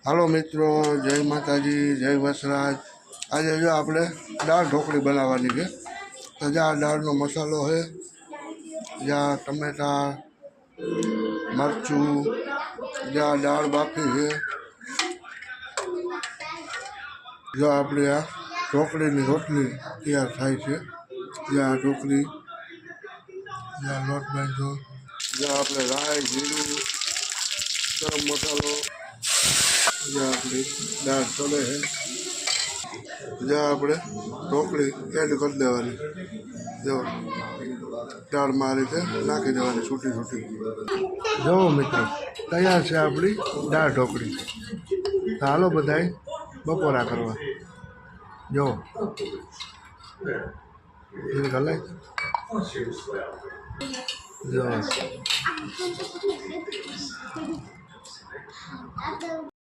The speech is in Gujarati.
હાલો મિત્રો, જય માતાજી, જય વસરાજ। આજે જો આપણે દાળ ઢોકળી બનાવવાની છે। તો જ્યાં દાળનો મસાલો છે, જ્યાં ટમેટા, મરચું, જ્યાં દાળ બાફી છે, જો આપણે આ ઢોકળીની રોટલી તૈયાર થાય છે। જ્યાં ઢોકળી, જ્યાં લોટ બાંધ્યો, જ્યાં આપણે રાઈ, જીરું, ગરમ મસાલો, જ્યાં આપણી દાળ ચડે છે, જ્યાં આપણે ઢોકળી એડ કરી દેવાની। જો દાળમાં આ રીતે નાખી દેવાની છૂટી છૂટી। જો મિત્રો, તૈયાર છે આપણી દાળ ઢોકળી। તો હાલો બધાય બપોરા કરવા। જો ગલાય જો